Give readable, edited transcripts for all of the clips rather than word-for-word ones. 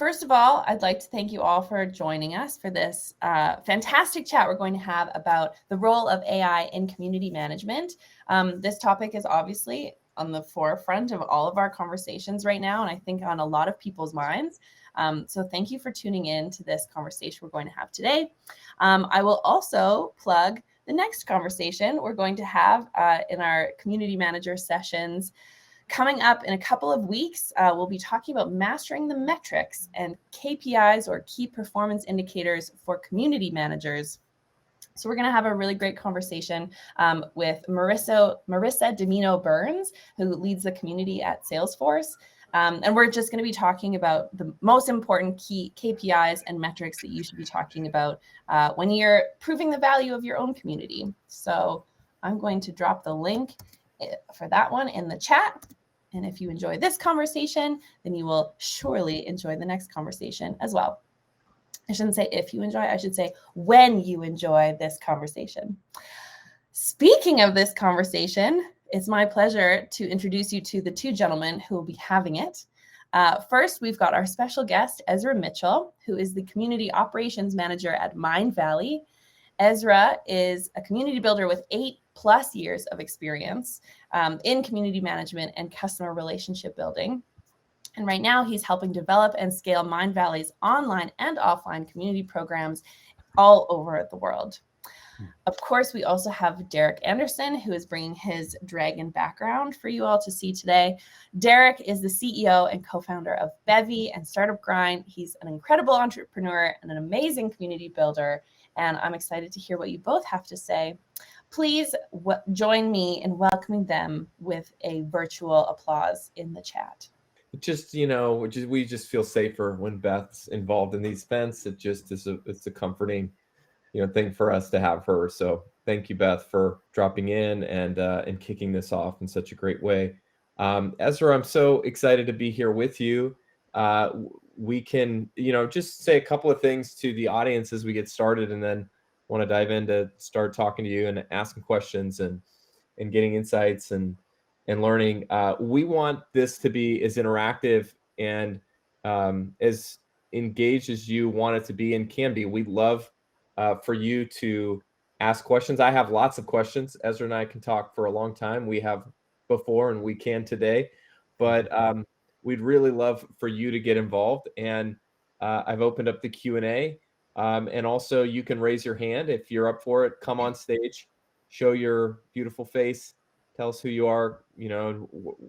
First of all, I'd like to thank you all for joining us for this fantastic chat we're going to have about the role of AI in community management. This topic is obviously on the forefront of all of our conversations right now, and I think on a lot of people's minds. So thank you for tuning in to this conversation we're going to have today. I will also plug the next conversation we're going to have in our community manager sessions. Coming up in a couple of weeks, we'll be talking about mastering the metrics and KPIs, or key performance indicators, for community managers. So we're going to have a really great conversation with Marissa Domino Burns, who leads the community at Salesforce. And we're just going to be talking about the most important key KPIs and metrics that you should be talking about when you're proving the value of your own community. So I'm going to drop the link for that one in the chat. And if you enjoy this conversation, then you will surely enjoy the next conversation as well. I shouldn't say if you enjoy, I should say when you enjoy this conversation. Speaking of this conversation, it's my pleasure to introduce you to the two gentlemen who will be having it. First, we've got our special guest, Ezra Mitchell, who is the Community Operations Manager at Mindvalley. Ezra is a community builder with 8+ years of experience in community management and customer relationship building. And right now he's helping develop and scale Mindvalley's online and offline community programs all over the world. Of course, we also have Derek Andersen, who is bringing his dragon background for you all to see today. Derek is the CEO and co-founder of Bevy and Startup Grind. He's an incredible entrepreneur and an amazing community builder. And I'm excited to hear what you both have to say. Please join me in welcoming them with a virtual applause in the chat. Just, we just feel safer when Beth's involved in these events. It just is it's a comforting, thing for us to have her. So thank you, Beth, for dropping in and kicking this off in such a great way. Ezra, I'm so excited to be here with you. We can, just say a couple of things to the audience as we get started, and then want to dive in to start talking to you and asking questions and getting insights and learning. We want this to be as interactive and as engaged as you want it to be and can be. We'd love for you to ask questions. I have lots of questions. Ezra and I can talk for a long time. We have before and we can today, but we'd really love for you to get involved. And I've opened up the Q&A, and also you can raise your hand if you're up for it. Come on stage, show your beautiful face, tell us who you are,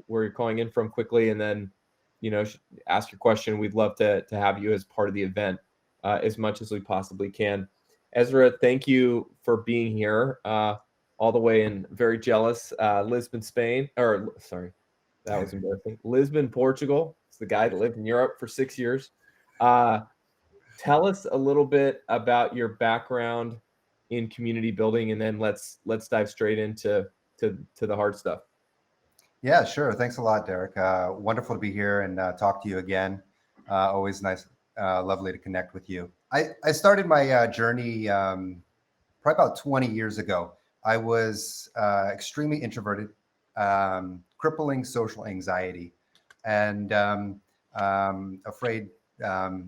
where you're calling in from quickly, and then, ask your question. We'd love to have you as part of the event as much as we possibly can. Ezra, thank you for being here all the way in very jealous Lisbon, Spain, or sorry, that was embarrassing. Lisbon, Portugal. It's the guy that lived in Europe for 6 years. Tell us a little bit about your background in community building, and then let's dive straight into the hard stuff. Yeah, sure. Thanks a lot, Derek. Wonderful to be here and talk to you again. Always nice, lovely to connect with you. I started my journey probably about 20 years ago. I was extremely introverted, crippling social anxiety, and afraid,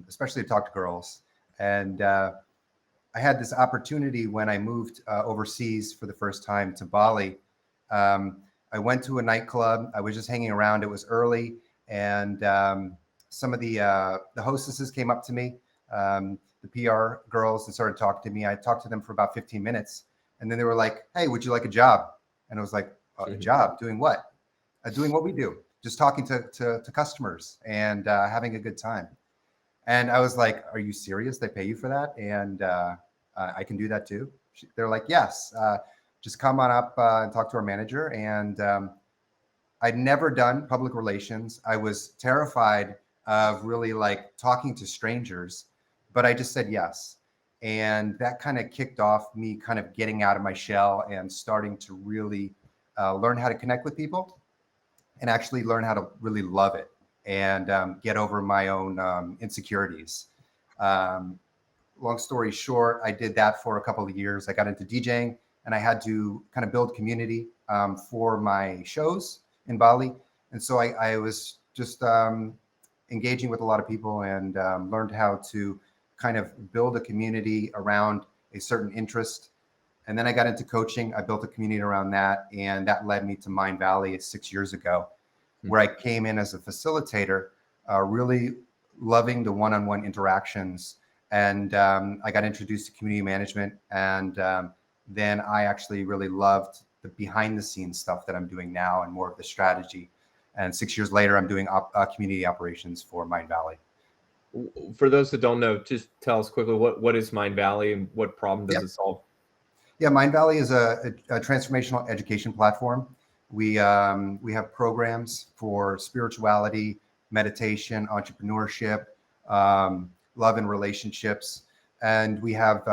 especially to talk to girls. And I had this opportunity when I moved overseas for the first time to Bali. I went to a nightclub. I was just hanging around. It was early, and some of the hostesses came up to me, the PR girls, and started talking to me. I talked to them for about 15 minutes, and then they were like, "Hey, would you like a job?" And I was like, "A job? Doing what?" Doing what we do, just talking to customers and having a good time. And I was like, "Are you serious? They pay you for that?" And I can do that too. They're like, "Yes, just come on up and talk to our manager." And I'd never done public relations. I was terrified of really like talking to strangers, but I just said yes. And that kind of kicked off me kind of getting out of my shell and starting to really learn how to connect with people and actually learn how to really love it and get over my own insecurities. Long story short, I did that for a couple of years. I got into DJing, and I had to kind of build community for my shows in Bali. And so I was just engaging with a lot of people and learned how to kind of build a community around a certain interest. And then I got into coaching. I built a community around that, and that led me to Mindvalley 6 years ago, where I came in as a facilitator, really loving the one-on-one interactions. And I got introduced to community management, and then I actually really loved the behind-the-scenes stuff that I'm doing now and more of the strategy. And 6 years later, I'm doing community operations for Mindvalley. For those that don't know, just tell us quickly what is Mindvalley and what problem does it solve? Yeah, Mindvalley is a transformational education platform. We have programs for spirituality, meditation, entrepreneurship, love and relationships, and we have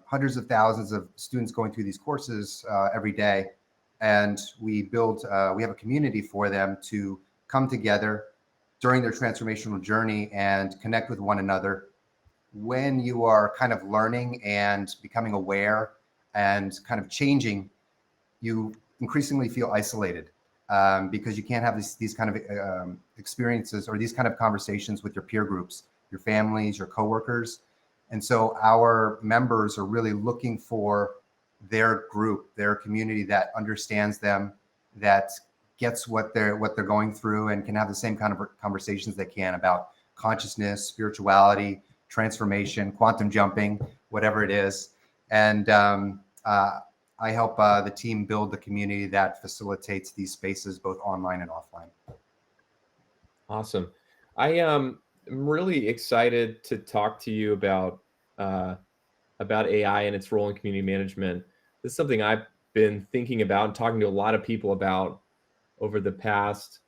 hundreds of thousands of students going through these courses every day. And we have a community for them to come together during their transformational journey and connect with one another. When you are kind of learning and becoming aware and kind of changing, you increasingly feel isolated because you can't have these kind of experiences or these kind of conversations with your peer groups, your families, your coworkers. And so our members are really looking for their group, their community that understands them, that gets what they're going through, and can have the same kind of conversations they can about consciousness, spirituality, transformation, quantum jumping, whatever it is. And I help the team build the community that facilitates these spaces, both online and offline. Awesome. I am really excited to talk to you about AI and its role in community management. This is something I've been thinking about and talking to a lot of people about over the past,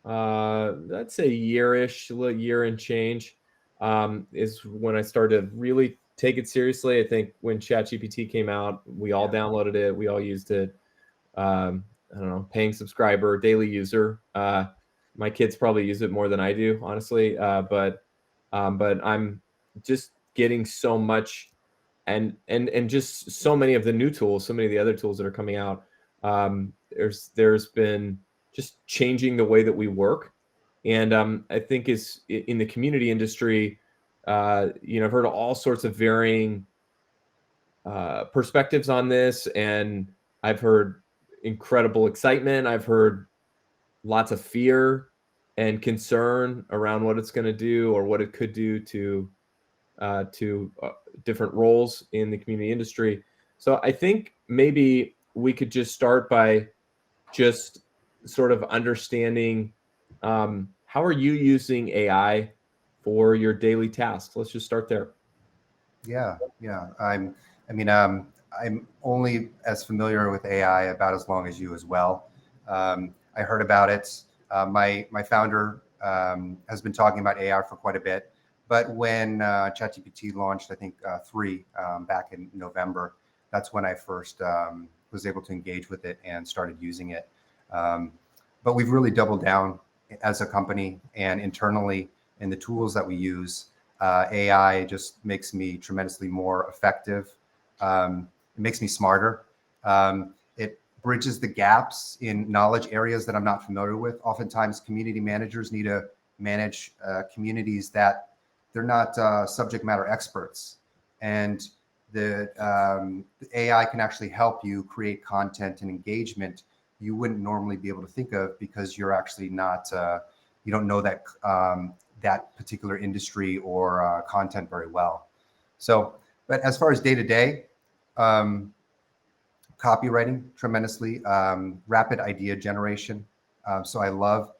let's say year-ish, year and change, is when I started to really take it seriously. I think when ChatGPT came out, we all downloaded it. We all used it. I don't know, paying subscriber, daily user. My kids probably use it more than I do, honestly. But I'm just getting so much, and just so many of the new tools, so many of the other tools that are coming out. There's been just changing the way that we work, and I think is in the community industry. I've heard all sorts of varying perspectives on this, and I've heard incredible excitement. I've heard lots of fear and concern around what it's going to do or what it could do to different roles in the community industry. So I think maybe we could just start by just sort of understanding how are you using AI for your daily tasks? Let's just start there. Yeah. I'm only as familiar with AI about as long as you as well. I heard about it. My founder has been talking about AI for quite a bit. But when ChatGPT launched, I think 3 back in November, that's when I first was able to engage with it and started using it. But we've really doubled down as a company and internally in the tools that we use. AI just makes me tremendously more effective. It makes me smarter. It bridges the gaps in knowledge areas that I'm not familiar with. Oftentimes, community managers need to manage communities that they're not subject matter experts. And the AI can actually help you create content and engagement you wouldn't normally be able to think of because you're actually not, you don't know that that particular industry or content very well. So, but as far as day to day, copywriting tremendously, rapid idea generation. So I love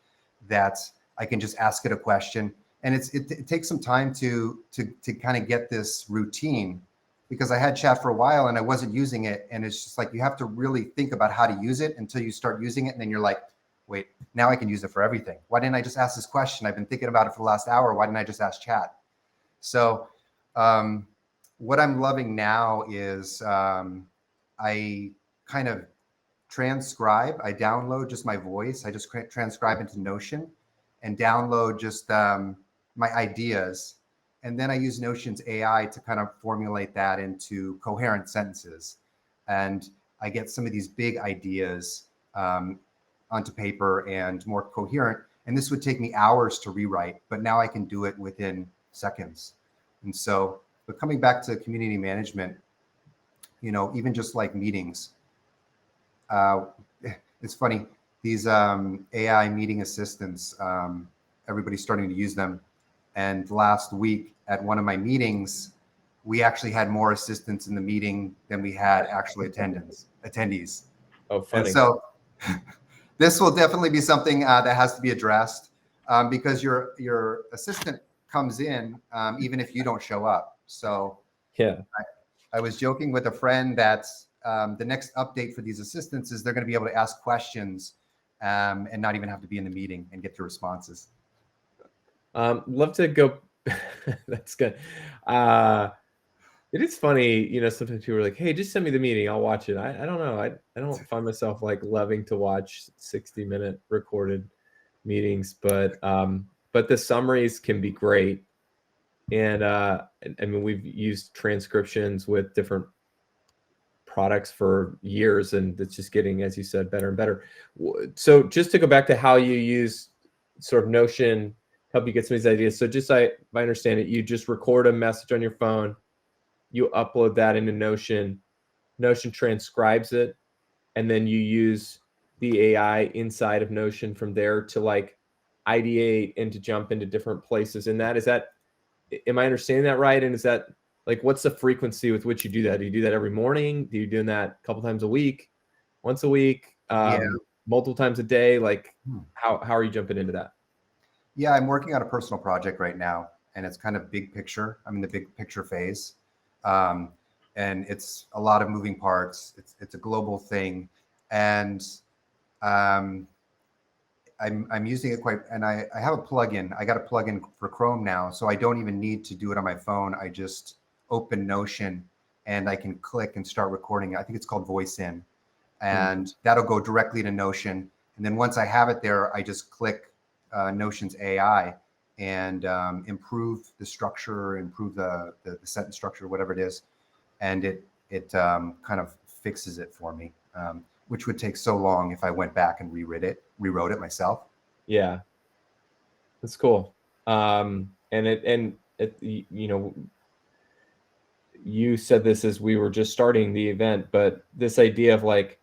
that I can just ask it a question, and it takes some time to kind of get this routine, because I had chat for a while and I wasn't using it, and it's just like you have to really think about how to use it until you start using it, and then you're like, wait, now I can use it for everything. Why didn't I just ask this question? I've been thinking about it for the last hour. Why didn't I just ask chat? So what I'm loving now is I kind of transcribe. I download just my voice. I just transcribe into Notion and download just my ideas. And then I use Notion's AI to kind of formulate that into coherent sentences. And I get some of these big ideas onto paper and more coherent. And this would take me hours to rewrite, but now I can do it within seconds. And so, but coming back to community management, even just like meetings, it's funny, these AI meeting assistants, everybody's starting to use them. And last week at one of my meetings, we actually had more assistants in the meeting than we had actually attendees. Oh, funny. And so this will definitely be something that has to be addressed, because your assistant comes in even if you don't show up. So yeah, I was joking with a friend that the next update for these assistants is they're going to be able to ask questions and not even have to be in the meeting and get the responses. Love to go. That's good. It is funny, sometimes people are like, hey, just send me the meeting, I'll watch it. I don't know. I don't find myself like loving to watch 60-minute recorded meetings, but the summaries can be great. And I mean, we've used transcriptions with different products for years, and it's just getting, as you said, better and better. So just to go back to how you use sort of Notion, help you get some of these ideas. So just if I understand it, you just record a message on your phone, you upload that into Notion, Notion transcribes it, and then you use the AI inside of Notion from there to like ideate and to jump into different places. And am I understanding that right? And is that like, what's the frequency with which you do that? Do you do that every morning? Do you doing that a couple times a week, once a week, multiple times a day? Like how are you jumping into that? Yeah, I'm working on a personal project right now, and it's kind of big picture. I'm in the big picture phase. And it's a lot of moving parts. It's a global thing. And I'm using it and I have a plugin. I got a plugin for Chrome now, so I don't even need to do it on my phone. I just open Notion and I can click and start recording. I think it's called Voice In, and that'll go directly to Notion. And then once I have it there, I just click Notion's AI and improve the structure, improve the sentence structure, whatever it is, and it kind of fixes it for me, which would take so long if I went back and rewrote it myself. Yeah, that's cool. You said this as we were just starting the event, but this idea of like,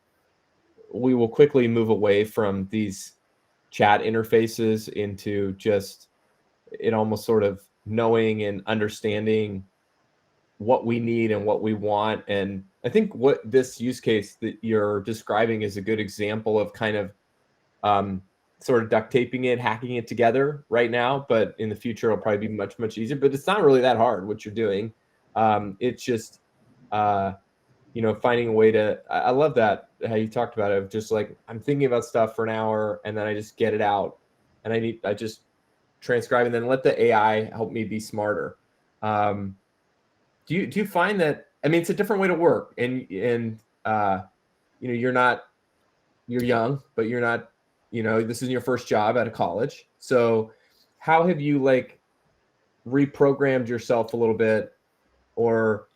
we will quickly move away from these chat interfaces into just it almost sort of knowing and understanding what we need and what we want. And I think what this use case that you're describing is a good example of kind of sort of duct taping it, hacking it together right now, but in the future it'll probably be much, much easier. But it's not really that hard what you're doing. It's just finding a way to, I love that, how you talked about it, of just like, I'm thinking about stuff for an hour and then I just get it out and I just transcribe and then let the AI help me be smarter. Do you find that, I mean, it's a different way to work, and you're young, but you're not, this is your first job out of college. So how have you like reprogrammed yourself a little bit, or,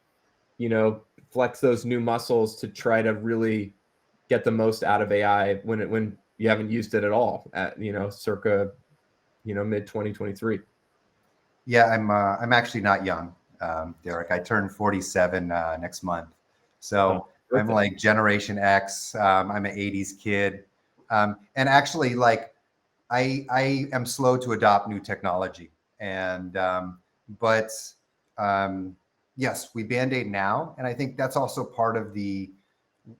flex those new muscles to try to really get the most out of AI when you haven't used it at all at, circa, mid 2023? Yeah, I'm actually not young, Derek. I turn 47 next month. So I'm like Generation X. I'm an 80s kid. And actually, like, I am slow to adopt new technology. And yes, we Band-Aid now. And I think that's also part of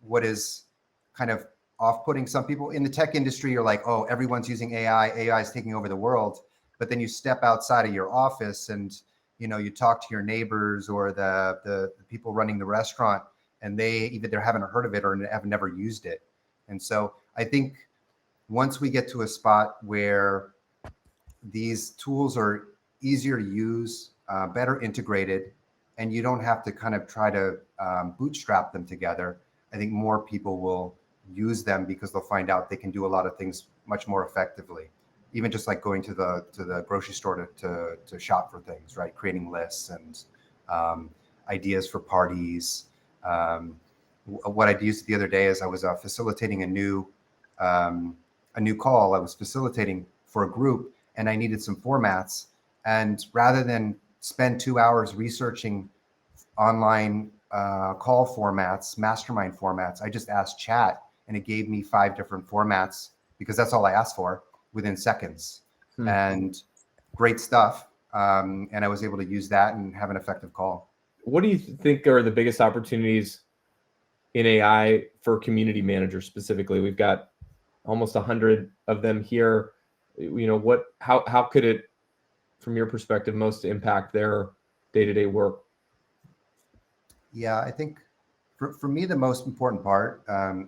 what is kind of off-putting some people in the tech industry. You're like, oh, everyone's using AI. AI is taking over the world. But then you step outside of your office and, you talk to your neighbors or the people running the restaurant, and they either haven't heard of it or have never used it. And so I think once we get to a spot where these tools are easier to use, better integrated, and you don't have to kind of try to bootstrap them together, I think more people will use them because they'll find out they can do a lot of things much more effectively. Even just like going to the grocery store to shop for things, right? Creating lists and ideas for parties. What I used the other day is I was facilitating a new call. I was facilitating for a group, and I needed some formats. And rather than spend 2 hours researching online call formats, mastermind formats, I just asked chat, and it gave me 5 different formats, because that's all I asked for, within seconds. And great stuff. And I was able to use that and have an effective call. What do you think are the biggest opportunities in AI for community managers specifically? We've got almost 100 of them here. How could it, from your perspective, most impact their day-to-day work? Yeah, I think for me, the most important part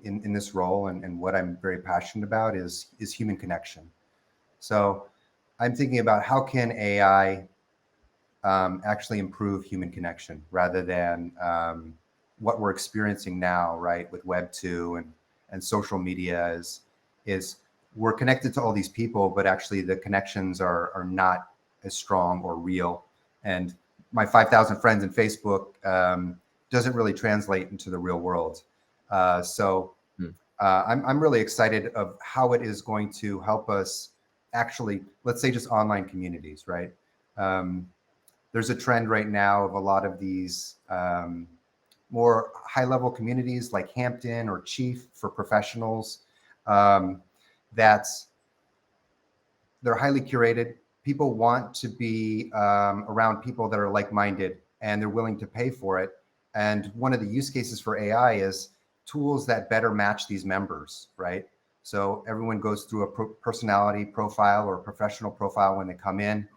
in this role, and what I'm very passionate about is human connection. So I'm thinking about how can AI actually improve human connection, rather than what we're experiencing now, right? With Web 2 and social media is we're connected to all these people, but actually the connections are not as strong or real. And my 5,000 friends in Facebook doesn't really translate into the real world. I'm really excited of how it is going to help us actually, let's say just online communities, right? There's a trend right now of a lot of these more high-level communities like Hampton or Chief for professionals, that they're highly curated. People want to be around people that are like-minded, and they're willing to pay for it. And one of the use cases for AI is tools that better match these members, right? So everyone goes through a personality profile or a professional profile when they come in.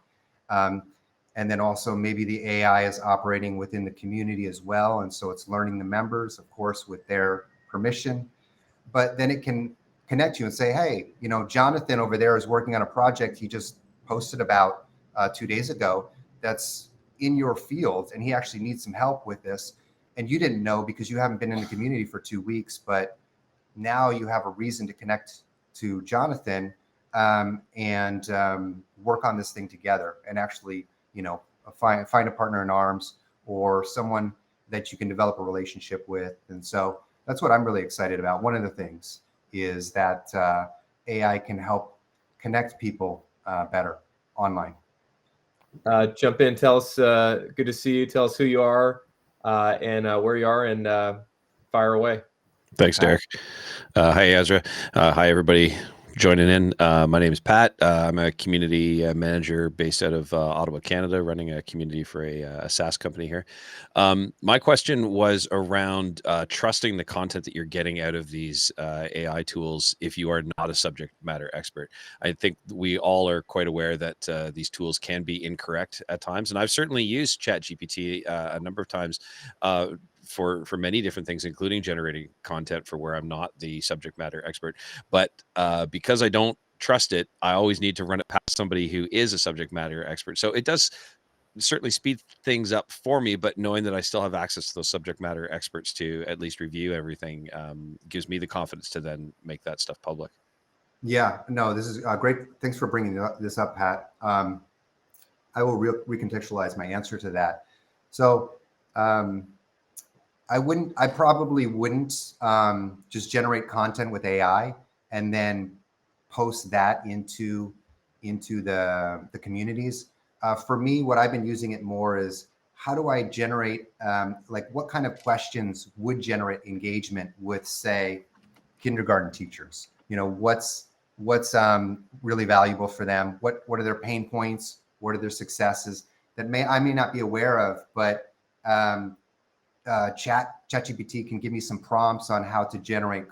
And then also maybe the AI is operating within the community as well. And so it's learning the members, of course, with their permission. But then it can connect you and say, hey, Jonathan over there is working on a project he just posted about 2 days ago that's in your field, and he actually needs some help with this. And you didn't know because you haven't been in the community for 2 weeks, but now you have a reason to connect to Jonathan and work on this thing together, and actually, find a partner in arms or someone that you can develop a relationship with. And so that's what I'm really excited about. One of the things is that AI can help connect people better online. Jump in, tell us, good to see you. Tell us who you are and where you are, and fire away. Thanks, Derek. Hi, Ezra. Hi, everybody joining in. My name is Pat. I'm a community manager based out of Ottawa, Canada, running a community for a SaaS company here. My question was around trusting the content that you're getting out of these AI tools if you are not a subject matter expert. I think we all are quite aware that these tools can be incorrect at times, and I've certainly used ChatGPT a number of times for many different things, including generating content for where I'm not the subject matter expert. But because I don't trust it, I always need to run it past somebody who is a subject matter expert. So it does certainly speed things up for me, but knowing that I still have access to those subject matter experts to at least review everything gives me the confidence to then make that stuff public. Yeah, no, this is great. Thanks for bringing this up, Pat. I will recontextualize my answer to that. So I probably wouldn't just generate content with AI and then post that into the communities. For me, what I've been using it more is, how do I generate, what kind of questions would generate engagement with, say, kindergarten teachers? What's really valuable for them? What are their pain points? What are their successes that I may not be aware of, but ChatGPT can give me some prompts on how to generate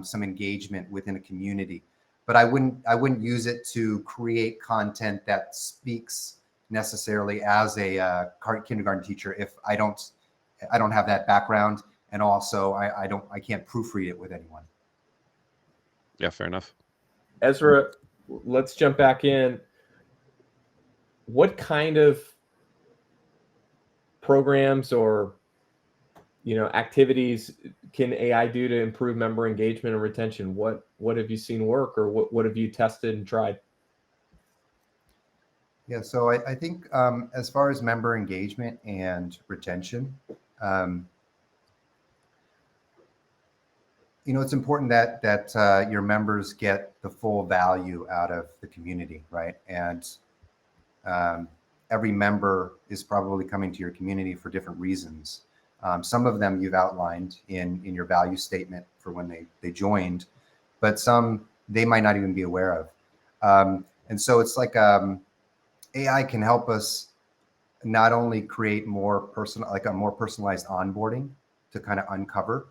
some engagement within a community. But I wouldn't use it to create content that speaks necessarily as a kindergarten teacher if I don't have that background, and also I can't proofread it with anyone. Yeah, fair enough. Ezra, let's jump back in. What kind of programs or activities can AI do to improve member engagement and retention? What have you seen work, or what have you tested and tried? Yeah, so I think as far as member engagement and retention, it's important that your members get the full value out of the community, right? And every member is probably coming to your community for different reasons. Some of them you've outlined in your value statement for when they joined, but some they might not even be aware of. And so it's like AI can help us not only create more personal, like a more personalized onboarding to kind of uncover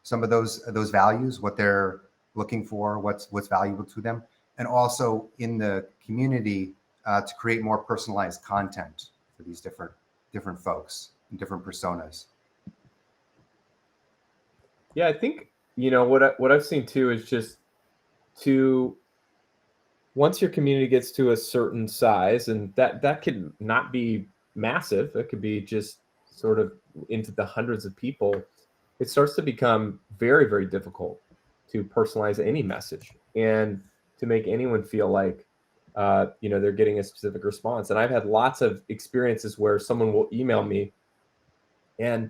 some of those values, what they're looking for, what's valuable to them, and also in the community to create more personalized content for these different folks and different personas. Yeah, I think what I've seen too is just to once your community gets to a certain size, and that could not be massive, it could be just sort of into the hundreds of people, it starts to become very, very difficult to personalize any message and to make anyone feel like they're getting a specific response. And I've had lots of experiences where someone will email me, and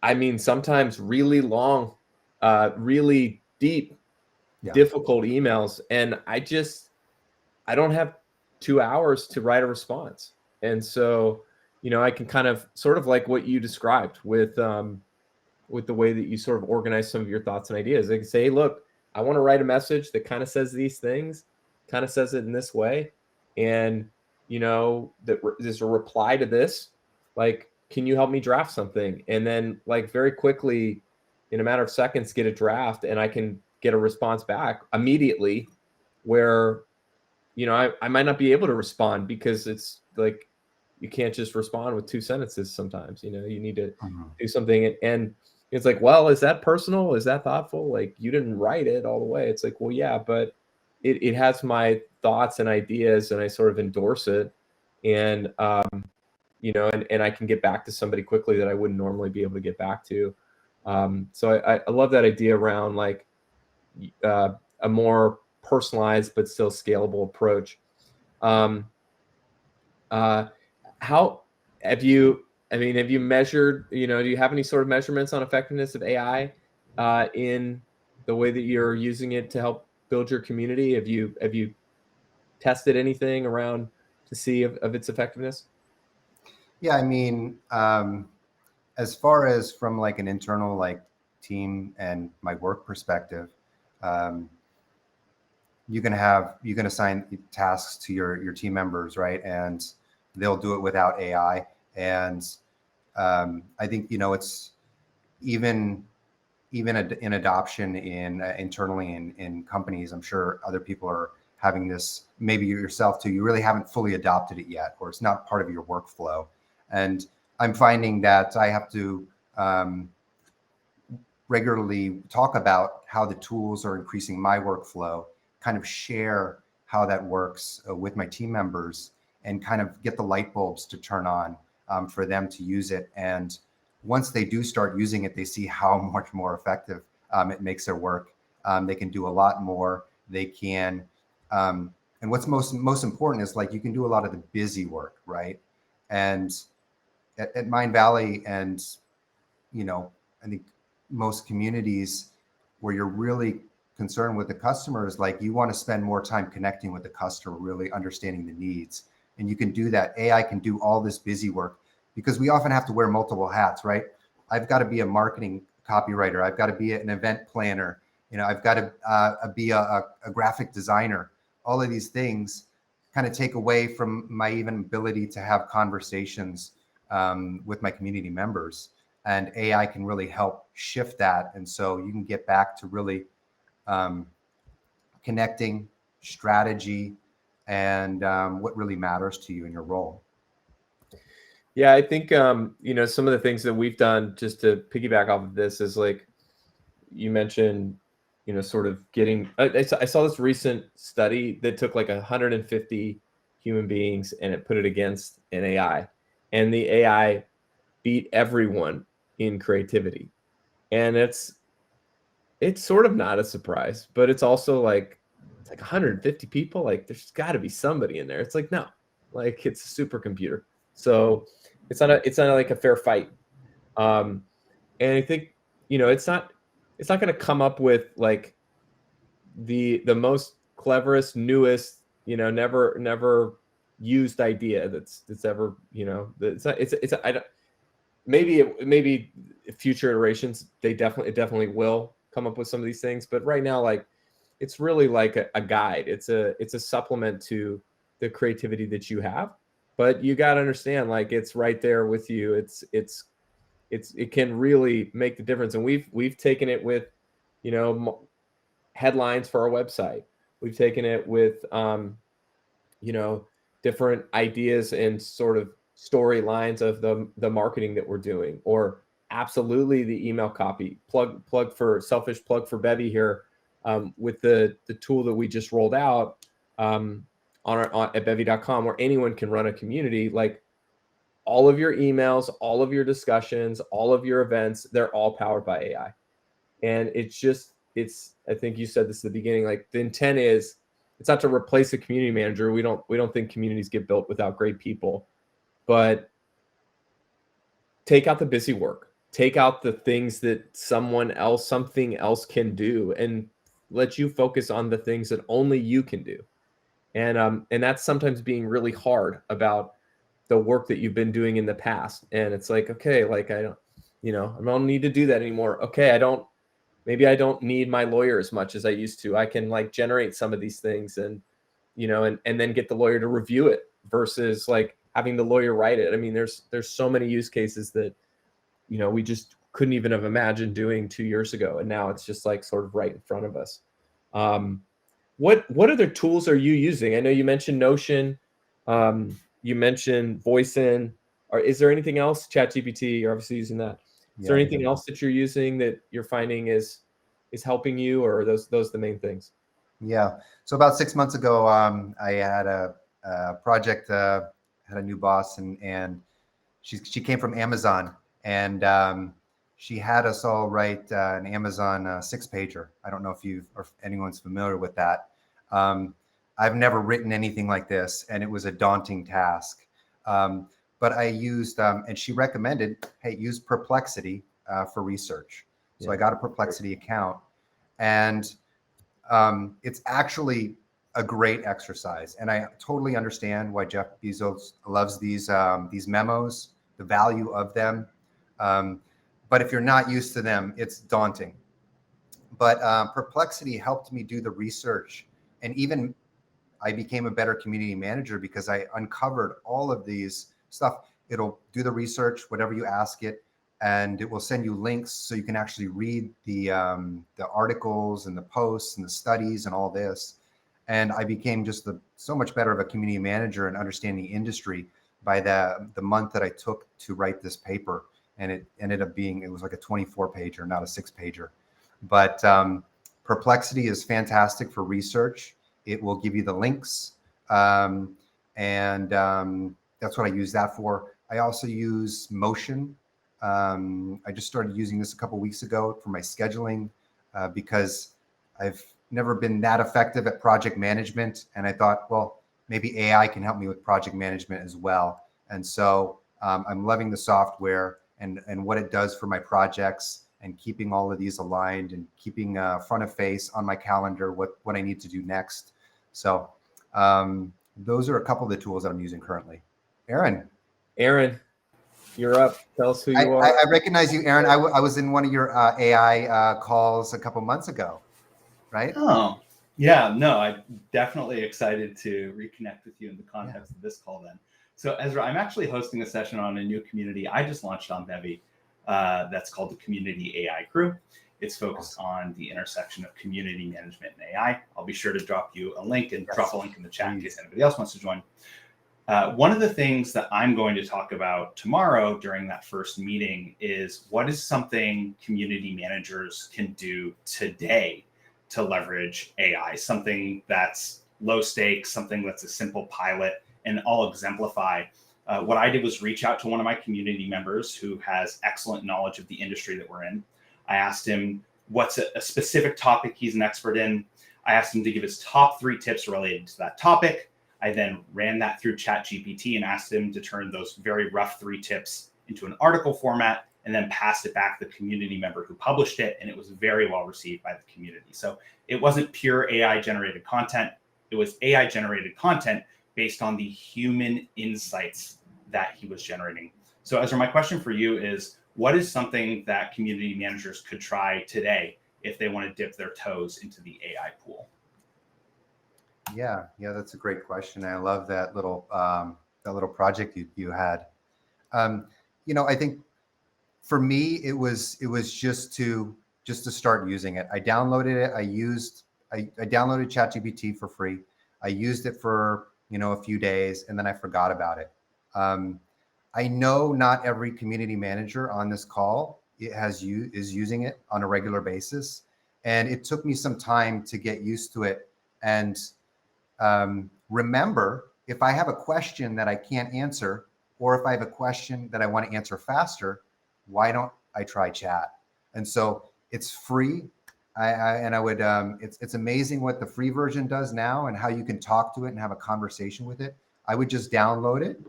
I mean sometimes really long, really deep, difficult emails, and I don't have 2 hours to write a response. And so, I can kind of sort of like what you described with the way that you sort of organize some of your thoughts and ideas. I can say, hey, look, I want to write a message that kind of says these things, kind of says it in this way. And, that there's a reply to this, like, can you help me draft something? And then like very quickly, in a matter of seconds, get a draft, and I can get a response back immediately where, I might not be able to respond because it's like, you can't just respond with 2 sentences sometimes, you need to do something. And it's like, well, is that personal? Is that thoughtful? Like, you didn't write it all the way. It's like, well, yeah, but it has my thoughts and ideas, and I sort of endorse it. And, and I can get back to somebody quickly that I wouldn't normally be able to get back to. So I love that idea around like a more personalized but still scalable approach. How have you measured, do you have any sort of measurements on effectiveness of AI in the way that you're using it to help build your community? Have you tested anything around to see of its effectiveness? Yeah, I mean, as far as from like an internal like team and my work perspective, you can assign tasks to your team members, right? And they'll do it without AI. And I think, it's even in adoption internally in companies. I'm sure other people are having this, maybe yourself too. You really haven't fully adopted it yet, or it's not part of your workflow. And I'm finding that I have to regularly talk about how the tools are increasing my workflow, kind of share how that works with my team members, and kind of get the light bulbs to turn on for them to use it. And once they do start using it, they see how much more effective it makes their work. They can do a lot more. They can, and what's most important is like you can do a lot of the busy work, right? And at Mindvalley, and I think most communities where you're really concerned with the customers, like you want to spend more time connecting with the customer, really understanding the needs. And you can do that. AI can do all this busy work because we often have to wear multiple hats, right? I've got to be a marketing copywriter. I've got to be an event planner. I've got to be a graphic designer. All of these things kind of take away from my even ability to have conversations with my community members. And AI can really help shift that. And so you can get back to really connecting, strategy, and what really matters to you in your role. Yeah, I think some of the things that we've done, just to piggyback off of this, is like you mentioned, sort of getting. I saw this recent study that took like 150 human beings and it put it against an AI, and the AI beat everyone in creativity. And it's sort of not a surprise, but it's also like, it's like 150 people. Like, there's got to be somebody in there. It's like, no, like it's a supercomputer. So it's not like a fair fight. And I think, it's not it's not going to come up with like the most cleverest, newest, never used idea that's ever, I don't, maybe future iterations, it definitely will come up with some of these things. But right now, like, it's really like a guide. It's a supplement to the creativity that you have, but you got to understand, like, it's right there with you. It can really make the difference. And we've taken it with, headlines for our website. We've taken it with, different ideas and sort of storylines of the marketing that we're doing, or absolutely the email copy. Plug for Bevy here, with the tool that we just rolled out at bevy.com, where anyone can run a community. Like, all of your emails, all of your discussions, all of your events, they're all powered by AI. And I think you said this at the beginning, like, the intent is, it's not to replace a community manager. We don't think communities get built without great people, but take out the busy work, take out the things that something else can do, and let you focus on the things that only you can do. And that's sometimes being really hard about the work that you've been doing in the past. And it's like, okay, like, I don't need to do that anymore. Okay, maybe I don't need my lawyer as much as I used to. I can, like, generate some of these things and then get the lawyer to review it versus like having the lawyer write it. I mean, there's so many use cases that, we just couldn't even have imagined doing 2 years ago. And now it's just like sort of right in front of us. What other tools are you using? I know you mentioned Notion. You mentioned Voicin. Or is there anything else? ChatGPT, you're obviously using that. Is there anything else that you're using that you're finding is helping you, or are those the main things? Yeah. So about 6 months ago, I had a project, had a new boss, and she came from Amazon, and she had us all write an Amazon 6-pager. I don't know if anyone's familiar with that. I've never written anything like this, and it was a daunting task. But I used, and she recommended, hey, use Perplexity for research. So I got a Perplexity account, and it's actually a great exercise. And I totally understand why Jeff Bezos loves these memos, the value of them. But if you're not used to them, it's daunting. But Perplexity helped me do the research, and even I became a better community manager because I uncovered all of these stuff. It'll do the research, whatever you ask it, and it will send you links so you can actually read the articles and the posts and the studies and all this. And I became just so much better of a community manager and understanding the industry by the month that I took to write this paper. And it ended up being, it was like a 24-pager, not a 6-pager. But Perplexity is fantastic for research. It will give you the links. And that's what I use that for. I also use Motion. I just started using this a couple weeks ago for my scheduling because I've never been that effective at project management. And I thought, well, maybe AI can help me with project management as well. And so I'm loving the software and what it does for my projects, and keeping all of these aligned, and keeping front of face on my calendar what I need to do next. So those are a couple of the tools that I'm using currently. Aaron, you're up. Tell us who you are. I recognize you, Aaron. I was in one of your AI calls a couple months ago, right? Oh, yeah. No, I'm definitely excited to reconnect with you in the context of this call then. So Ezra, I'm actually hosting a session on a new community I just launched on Bevy that's called the Community AI Crew. It's focused on the intersection of community management and AI. I'll be sure to drop you a link and drop a link in the chat in case anybody else wants to join. One of the things that I'm going to talk about tomorrow during that first meeting is what is something community managers can do today to leverage AI, something that's low stakes, something that's a simple pilot. And I'll exemplify. What I did was reach out to one of my community members who has excellent knowledge of the industry that we're in. I asked him what's a specific topic he's an expert in. I asked him to give his top 3 tips related to that topic. I then ran that through ChatGPT and asked him to turn those very rough 3 tips into an article format and then passed it back to the community member who published it, and it was very well received by the community. So it wasn't pure AI generated content. It was AI generated content based on the human insights that he was generating. So Ezra, my question for you is, what is something that community managers could try today if they want to dip their toes into the AI pool? Yeah, that's a great question. I love that little project you had. I think for me it was just to start using it. I downloaded it. I downloaded ChatGPT for free. I used it for a few days, and then I forgot about it. I know not every community manager on this call is using it on a regular basis, and it took me some time to get used to it. And remember, if I have a question that I can't answer, or if I have a question that I want to answer faster, why don't I try chat? And so it's free. It's amazing what the free version does now and how you can talk to it and have a conversation with it. I would just download it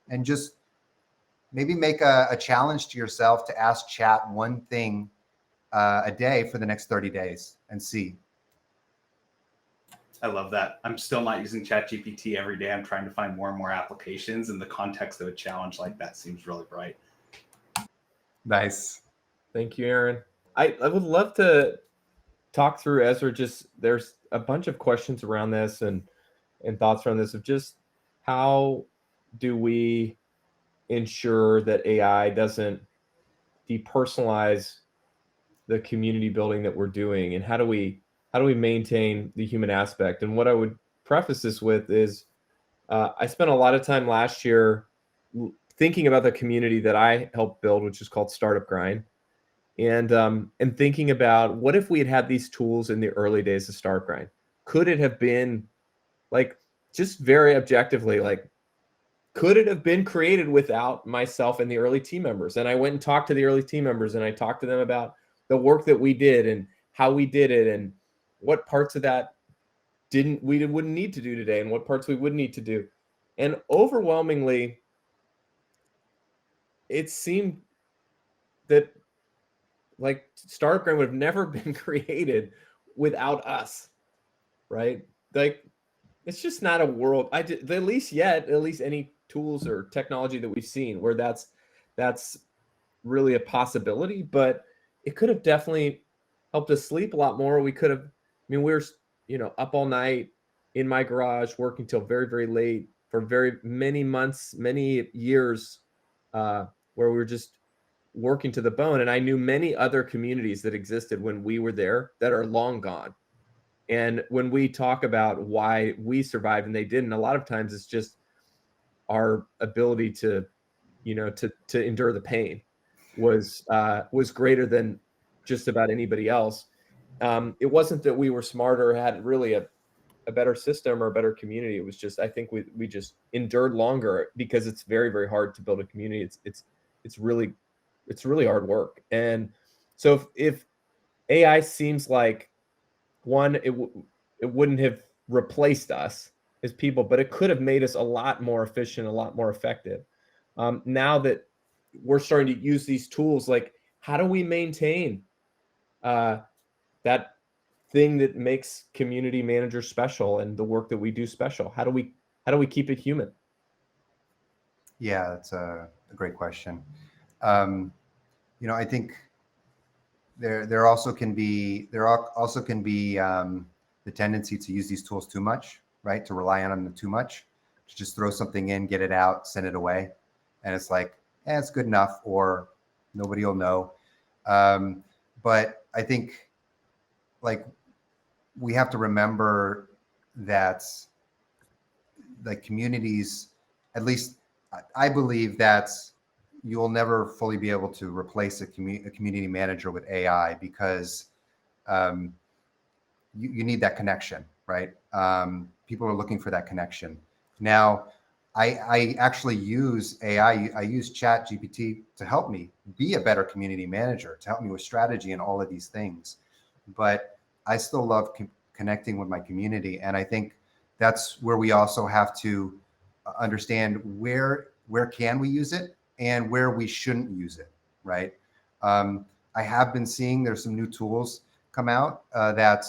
and just maybe make a challenge to yourself to ask chat one thing a day for the next 30 days and see. I love that. I'm still not using ChatGPT every day. I'm trying to find more and more applications, and the context of a challenge like that seems really bright. Nice. Thank you, Aaron. I would love to talk through, Ezra. Just there's a bunch of questions around this and thoughts around this of just how do we ensure that AI doesn't depersonalize the community building that we're doing, and how do we maintain the human aspect? And what I would preface this with is I spent a lot of time last year thinking about the community that I helped build, which is called Startup Grind, and thinking about what if we had these tools in the early days of Startup Grind? Could it have been, like, just very objectively, like, could it have been created without myself and the early team members? And I went and talked to the early team members, and I talked to them about the work that we did and how we did it, and what parts of that we wouldn't need to do today, and what parts we would need to do. And overwhelmingly, it seemed that, like, Startup Grind would have never been created without us, right? Like, it's just not a world, at least any tools or technology that we've seen where that's really a possibility. But it could have definitely helped us sleep a lot more. We could have, we were, up all night in my garage working till very, very late for very many months, many years, where we were just working to the bone. And I knew many other communities that existed when we were there that are long gone. And when we talk about why we survived and they didn't, a lot of times it's just our ability to endure the pain was greater than just about anybody else. It wasn't that we were smarter or had really a better system or a better community. It was just, I think we just endured longer because it's very, very hard to build a community. It's really hard work. And so if AI seems like, one, it wouldn't have replaced us as people, but it could have made us a lot more efficient, a lot more effective. Now that we're starting to use these tools, like, how do we maintain that thing that makes community managers special and the work that we do special? How do we keep it human? Yeah, that's a great question. I think there also can be the tendency to use these tools too much, right? To rely on them too much, to just throw something in, get it out, send it away, and it's like, it's good enough, or nobody will know. But I think, like, we have to remember that, like, communities, at least I believe that you'll never fully be able to replace a community manager with AI, because you need that connection, right? People are looking for that connection. Now, I actually use AI. I use ChatGPT to help me be a better community manager, to help me with strategy and all of these things. But I still love connecting with my community. And I think that's where we also have to understand where can we use it and where we shouldn't use it, right? I have been seeing there's some new tools come out that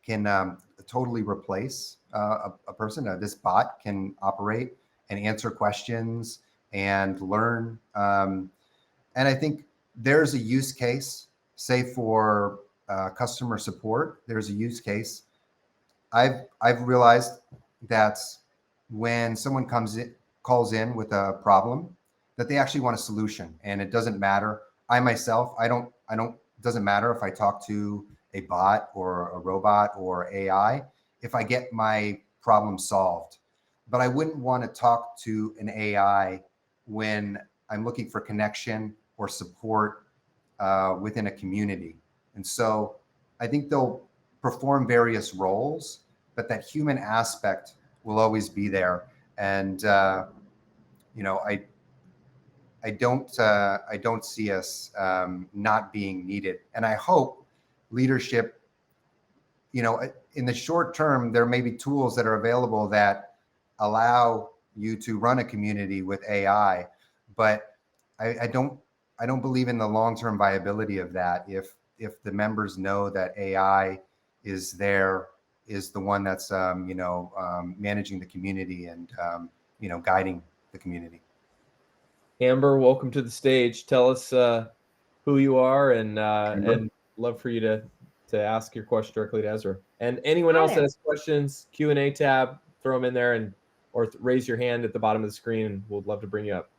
can totally replace a person. This bot can operate and answer questions and learn. And I think there's a use case, say for customer support, there's a use case. I've realized that when someone calls in with a problem, that they actually want a solution, and it doesn't matter. I myself, doesn't matter if I talk to a bot or a robot or AI, if I get my problem solved. But I wouldn't want to talk to an AI when I'm looking for connection or support within a community. And so I think they'll perform various roles, but that human aspect will always be there. And I don't see us not being needed. And I hope leadership, in the short term, there may be tools that are available that allow you to run a community with AI, but I don't believe in the long-term viability of that. If the members know that AI is the one that's managing the community and guiding the community. Amber, welcome to the stage. Tell us who you are, and love for you to ask your question directly to Ezra. And anyone else that has questions, Q&A tab, throw them in there, or raise your hand at the bottom of the screen, and we'll love to bring you up.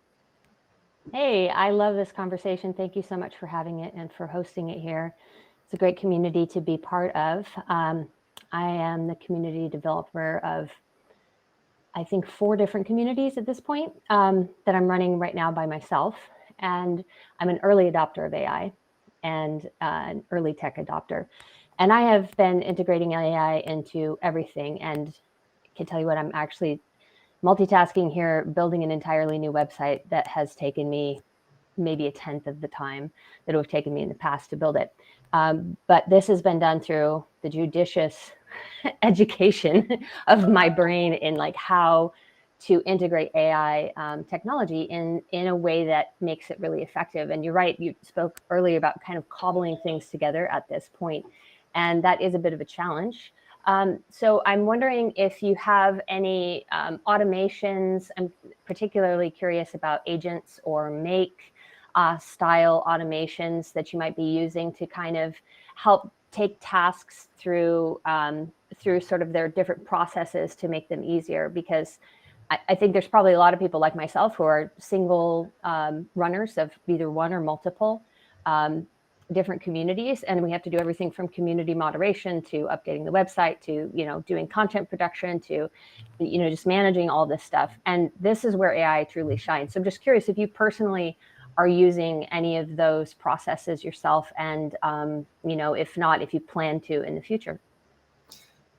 Hey, I love this conversation. Thank you so much for having it and for hosting it here. It's a great community to be part of. I am the community developer of, I think, 4 different communities at this point that I'm running right now by myself. And I'm an early adopter of AI and an early tech adopter. And I have been integrating AI into everything. And I can tell you what, I'm actually multitasking here, building an entirely new website that has taken me maybe 1/10 of the time that it would have taken me in the past to build it. But this has been done through the judicious education of my brain in like how to integrate AI technology in a way that makes it really effective. And you're right, you spoke earlier about kind of cobbling things together at this point. And that is a bit of a challenge. So I'm wondering if you have any automations. I'm particularly curious about agents or make style automations that you might be using to kind of help take tasks through sort of their different processes to make them easier. Because I think there's probably a lot of people like myself who are single runners of either one or multiple different communities, and we have to do everything from community moderation to updating the website to doing content production to just managing all this stuff. And this is where AI truly shines. So I'm just curious if you personally are using any of those processes yourself, and if not, if you plan to in the future.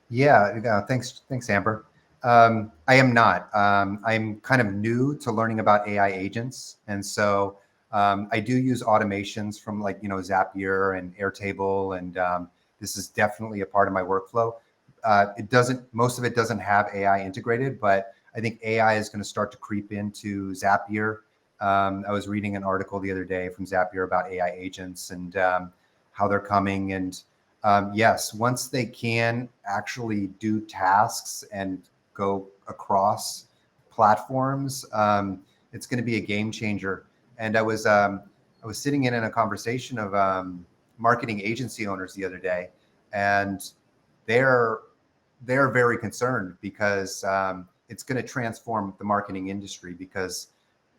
Yeah, thanks Amber. I am not. I'm kind of new to learning about AI agents, and so I do use automations from like Zapier and Airtable, and this is definitely a part of my workflow. Most of it doesn't have AI integrated, but I think AI is going to start to creep into Zapier. I was reading an article the other day from Zapier about AI agents and how they're coming. And yes, once they can actually do tasks and go across platforms, it's going to be a game changer. And I was sitting in a conversation of marketing agency owners the other day, and they're very concerned because it's going to transform the marketing industry, because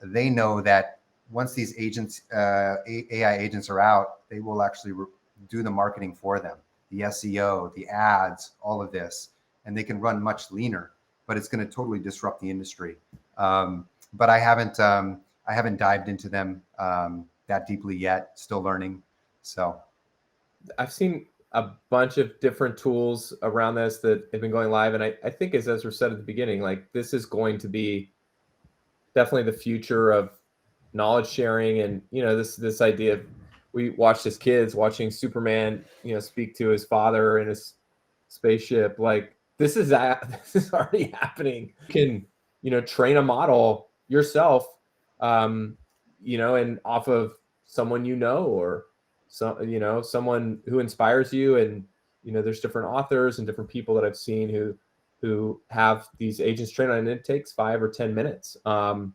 they know that once these agents, AI agents are out, they will actually do the marketing for them, the SEO, the ads, all of this, and they can run much leaner, but it's going to totally disrupt the industry. But I haven't dived into them that deeply yet, still learning. So I've seen a bunch of different tools around this that have been going live. And I think, as Ezra said at the beginning, like this is going to be definitely the future of knowledge sharing. And, this idea of, we watched as kids watching Superman, speak to his father in his spaceship. Like this is already happening. You can, train a model yourself, and off of someone you know, or someone who inspires you. And there's different authors and different people that I've seen who have these agents trained on, and it takes 5 or 10 minutes. So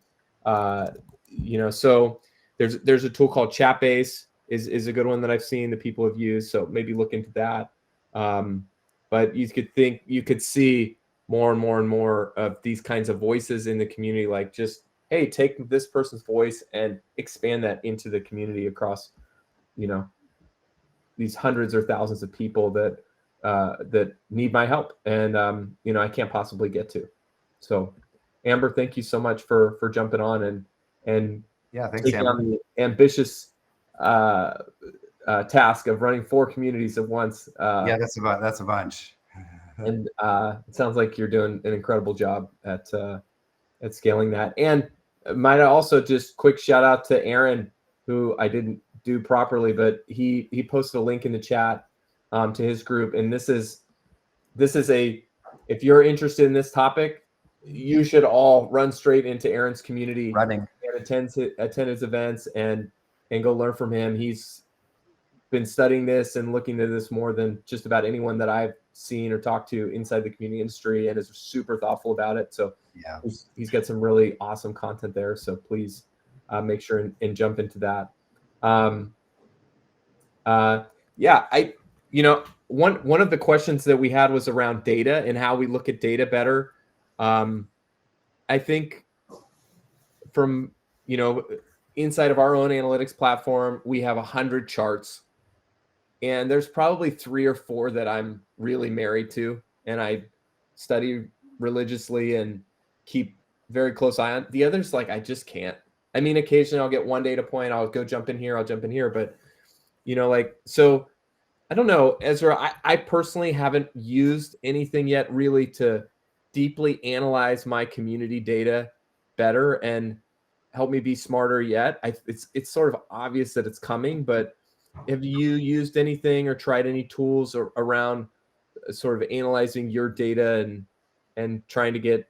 there's a tool called Chatbase is a good one that I've seen that people have used. So maybe look into that. But you could see more and more and more of these kinds of voices in the community, like just, hey, take this person's voice and expand that into the community across, these hundreds or thousands of people that need my help, and I can't possibly get to. So, Amber, thank you so much for jumping on and Yeah, thanks, taking Amber. on the ambitious task of running 4 communities at once. Yeah, that's a bunch. And it sounds like you're doing an incredible job at scaling that. And might I also just quick shout out to Aaron, who I didn't do properly, but he posted a link in the chat to his group. And this is if you're interested in this topic, you should all run straight into Aaron's community Running. and attend his events and go learn from him. He's been studying this and looking into this more than just about anyone that I've seen or talked to inside the community industry, and is super thoughtful about it. So Yeah, he's got some really awesome content there. So please make sure and jump into that. One of the questions that we had was around data and how we look at data better. I think from, inside of our own analytics platform, we have 100 charts, and there's probably 3 or 4 that I'm really married to, and I study religiously and keep very close eye on. The others, like, I just can't. I mean, occasionally I'll get one data point, I'll go jump in here, but so I don't know, Ezra, I personally haven't used anything yet really to deeply analyze my community data better and help me be smarter yet. It's sort of obvious that it's coming, but have you used anything or tried any tools around sort of analyzing your data and trying to get,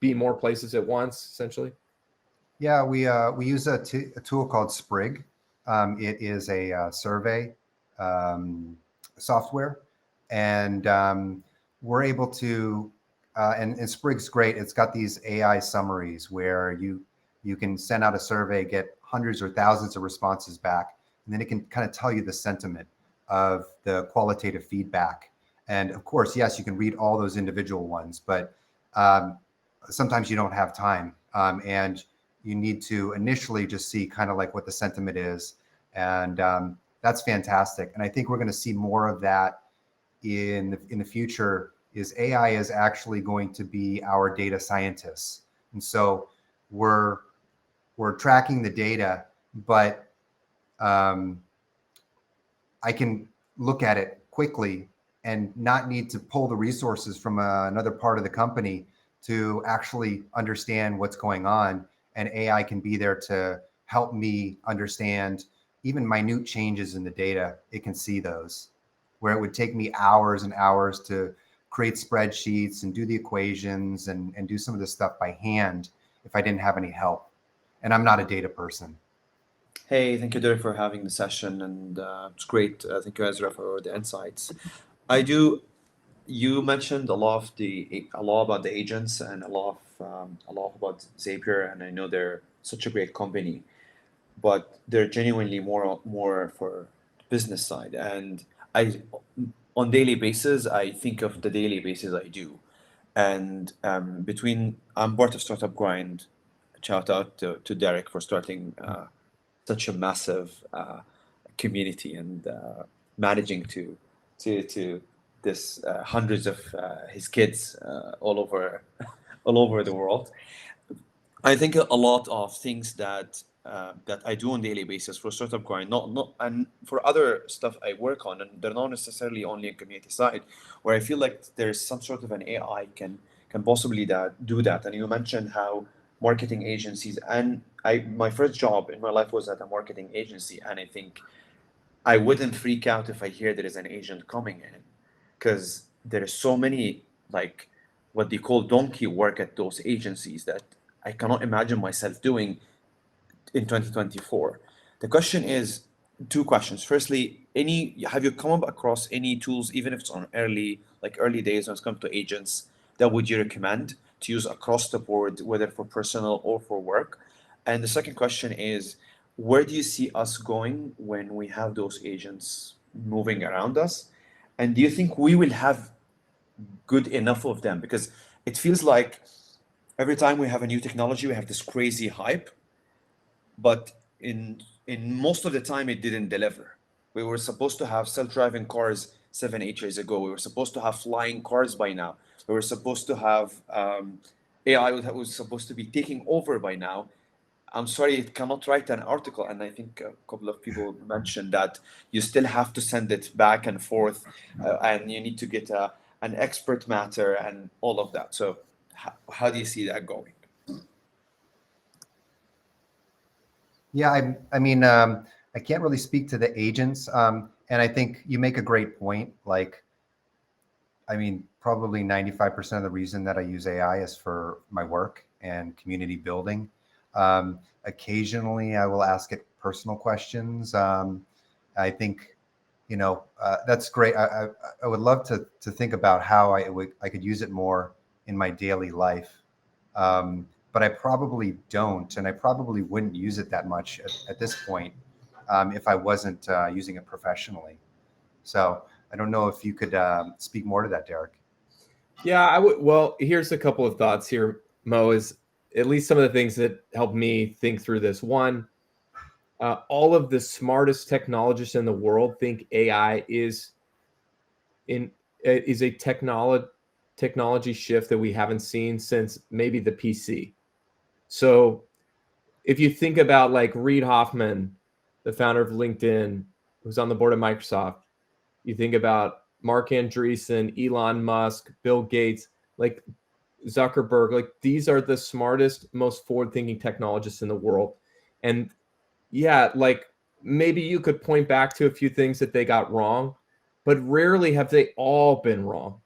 be more places at once, essentially? yeah, we use a tool called Sprig. It is a survey software, and we're able to. And Sprig's great. It's got these AI summaries where you can send out a survey, get hundreds or thousands of responses back, and then it can kind of tell you the sentiment of the qualitative feedback. And of course, yes, you can read all those individual ones, but sometimes you don't have time, and you need to initially just see kind of like what the sentiment is, and that's fantastic. And I think we're going to see more of that in the future. Is AI is actually going to be our data scientists, and so we're tracking the data, but I can look at it quickly and not need to pull the resources from another part of the company to actually understand what's going on. And AI can be there to help me understand even minute changes in the data. It can see those, where it would take me hours and hours to create spreadsheets and do the equations and do some of this stuff by hand if I didn't have any help. And I'm not a data person. Hey, thank you, Derek, for having the session, and it's great. Thank you, Ezra, for the insights. You mentioned a lot about the agents and a lot about Zapier, and I know they're such a great company, but they're genuinely more for the business side. And on daily basis, I think of the daily basis I do, and I'm part of Startup Grind. Shout out to Derek for starting such a massive community and managing to this hundreds of his kids all over the world. I think a lot of things that I do on a daily basis for Startup Grind, not and for other stuff I work on, and they're not necessarily only on community side, where I feel like there's some sort of an AI can possibly do that. And you mentioned how marketing agencies, and my first job in my life was at a marketing agency, and I think I wouldn't freak out if I hear there is an agent coming in, because there are so many, like, what they call donkey work at those agencies that I cannot imagine myself doing in 2024. The question is two questions. Firstly, have you come up across any tools, even if it's on early days when it comes to agents, that would you recommend to use across the board, whether for personal or for work? And the second question is, where do you see us going when we have those agents moving around us? And do you think we will have good enough of them? Because it feels like every time we have a new technology, we have this crazy hype, but in most of the time it didn't deliver. We were supposed to have self-driving cars 7-8 years ago. We were supposed to have flying cars by now. We were supposed to have AI was supposed to be taking over by now. I'm sorry, it cannot write an article. And I think a couple of people mentioned that you still have to send it back and forth, and you need to get an expert matter and all of that. So how do you see that going? Yeah, I mean, I can't really speak to the agents. And I think you make a great point. Like, I mean, probably 95% of the reason that I use AI is for my work and community building. Occasionally, I will ask it personal questions. I think, that's great. I would love to think about how I could use it more in my daily life. But I probably don't, and I probably wouldn't use it that much at this point if I wasn't using it professionally. So I don't know if you could speak more to that, Derek. Yeah, I would. Well, here's a couple of thoughts here, Mo, is at least some of the things that helped me think through this. One, all of the smartest technologists in the world think AI is a technology shift that we haven't seen since maybe the PC. So if you think about like Reid Hoffman, the founder of LinkedIn, who's on the board of Microsoft, you think about Mark Andreessen, Elon Musk, Bill Gates, like Zuckerberg, like these are the smartest, most forward-thinking technologists in the world. And yeah, like maybe you could point back to a few things that they got wrong, but rarely have they all been wrong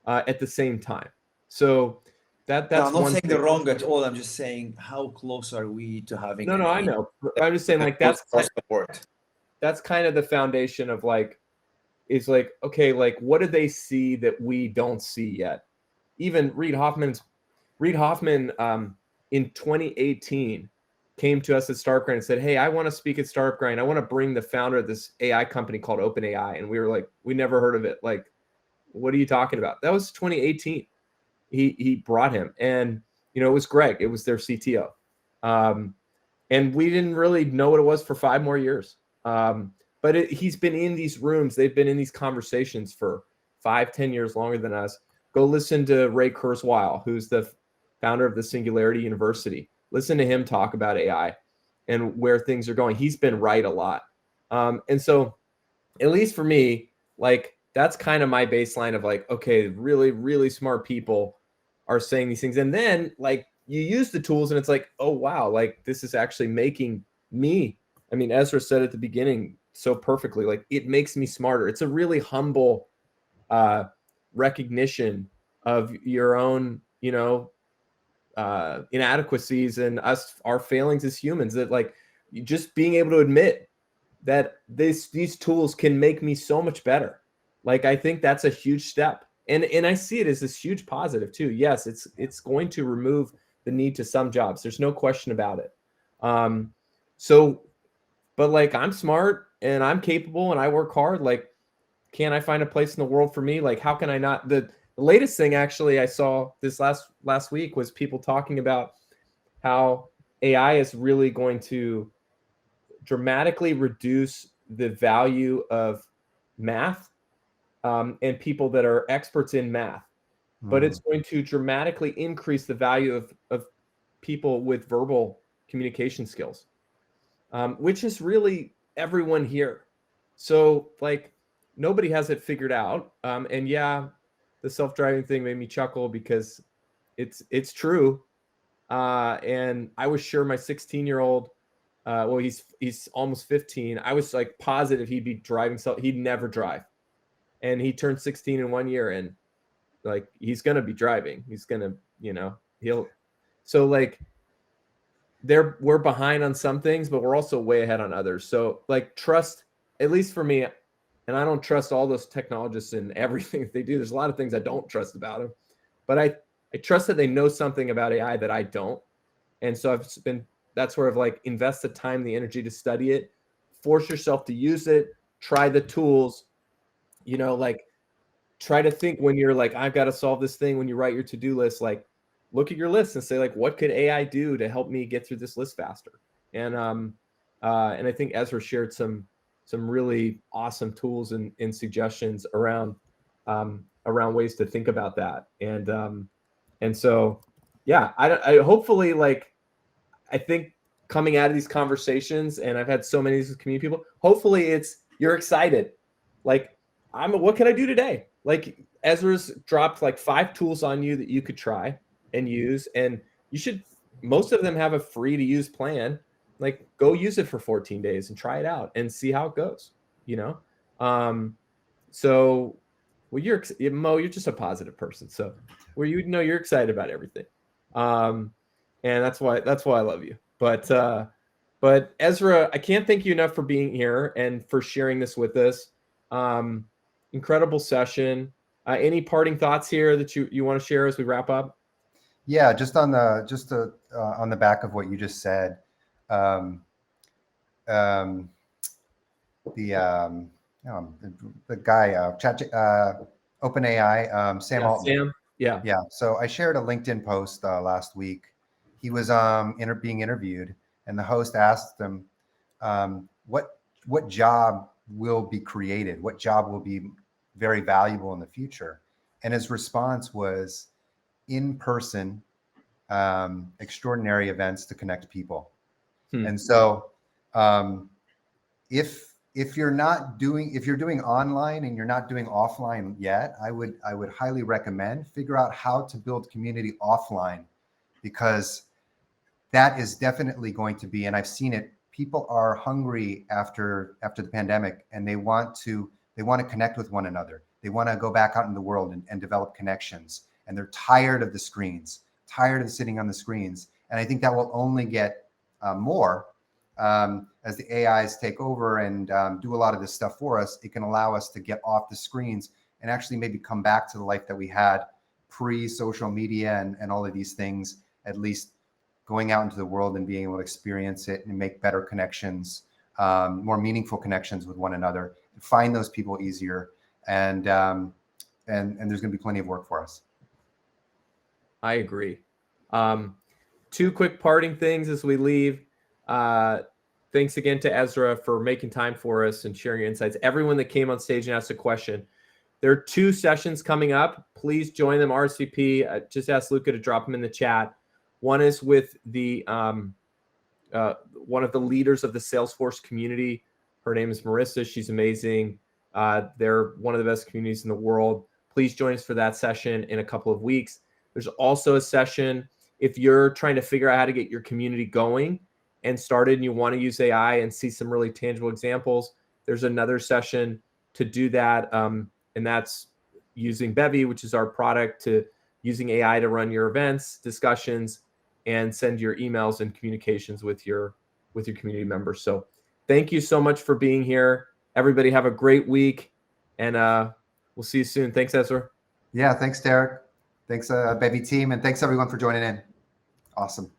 at the same time. So that's I'm not one saying thing. they're wrong at all. I'm just saying how close are we to having No, I know. I'm just saying like that's kind of the foundation of like, is like, okay, like what do they see that we don't see yet? Even Reid Hoffman in 2018 came to us at Startup Grind and said, hey, I want to speak at Startup Grind. I want to bring the founder of this AI company called OpenAI. And we were like, we never heard of it. Like, what are you talking about? That was 2018. He brought him, and it was Greg. It was their CTO. And we didn't really know what it was for 5 more years. But he's been in these rooms. They've been in these conversations for 5-10 years longer than us. Go listen to Ray Kurzweil, who's the founder of the Singularity University. Listen to him talk about AI and where things are going. He's been right a lot. And so at least for me, like that's kind of my baseline of like, okay, really, really smart people are saying these things. And then like you use the tools and it's like, oh, wow, like this is actually making me, I mean, Ezra said at the beginning so perfectly, like it makes me smarter. It's a really humble recognition of your own, inadequacies and our failings as humans, that like just being able to admit that these tools can make me so much better. Like, I think that's a huge step. And I see it as this huge positive too. Yes, it's going to remove the need to some jobs. There's no question about it. But like I'm smart and I'm capable and I work hard. Like, can I find a place in the world for me? Like, how can I not? The latest thing actually I saw this last week was people talking about how AI is really going to dramatically reduce the value of math and people that are experts in math, but it's going to dramatically increase the value of people with verbal communication skills, which is really everyone here. So like nobody has it figured out. And yeah, the self-driving thing made me chuckle because it's true. And I was sure my 16-year-old, well, he's almost 15. I was like positive he'd be driving. He'd never drive. And he turned 16 in 1 year, and like he's gonna be driving. He's gonna, so like we're behind on some things, but we're also way ahead on others. So like trust, at least for me, and I don't trust all those technologists in everything that they do. There's a lot of things I don't trust about them, but I trust that they know something about AI that I don't. And so that's where I've like invest the time, the energy to study it, force yourself to use it, try the tools, like try to think when you're like, I've got to solve this thing. When you write your to-do list, like look at your list and say like, what could AI do to help me get through this list faster? And I think Ezra shared some really awesome tools and suggestions around ways to think about that. And so, yeah, I hopefully like, I think coming out of these conversations, and I've had so many of these with community people, hopefully you're excited. Like what can I do today? Like Ezra's dropped like 5 tools on you that you could try and use. And most of them have a free to use plan. Like go use it for 14 days and try it out and see how it goes, So well, Mo, you're just a positive person. So where you're excited about everything. And that's why I love you. But Ezra, I can't thank you enough for being here and for sharing this with us. Incredible session. Any parting thoughts here that you want to share as we wrap up? Yeah, just on the back of what you just said, the guy OpenAI, Sam Altman. Yeah. So I shared a LinkedIn post last week. He was being interviewed, and the host asked him, what job will be created? What job will be very valuable in the future? And his response was in-person extraordinary events to connect people. And so if you're doing online and you're not doing offline yet, I would highly recommend figure out how to build community offline, because that is definitely going to be, and I've seen it, people are hungry after the pandemic, and they want to connect with one another. They want to go back out in the world and develop connections, and they're tired of the screens, tired of sitting on the screens. And I think that will only get more as the AIs take over and do a lot of this stuff for us. It can allow us to get off the screens and actually maybe come back to the life that we had pre-social media and all of these things, at least going out into the world and being able to experience it and make better connections, more meaningful connections with one another, find those people easier. And there's going to be plenty of work for us. I agree. 2 quick parting things as we leave. Thanks again to Ezra for making time for us and sharing your insights. Everyone that came on stage and asked a question. There are 2 sessions coming up. Please join them, RSVP. Just ask Luca to drop them in the chat. One is with the one of the leaders of the Salesforce community. Her name is Marissa. She's amazing. They're one of the best communities in the world. Please join us for that session in a couple of weeks. There's also a session if you're trying to figure out how to get your community going and started and you want to use AI and see some really tangible examples. There's another session to do that. And that's using Bevy, which is our product, to using AI to run your events, discussions, and send your emails and communications with your community members. So thank you so much for being here. Everybody have a great week, and we'll see you soon. Thanks, Ezra. Yeah, thanks, Derek. Thanks, Bevy team, and thanks everyone for joining in. Awesome.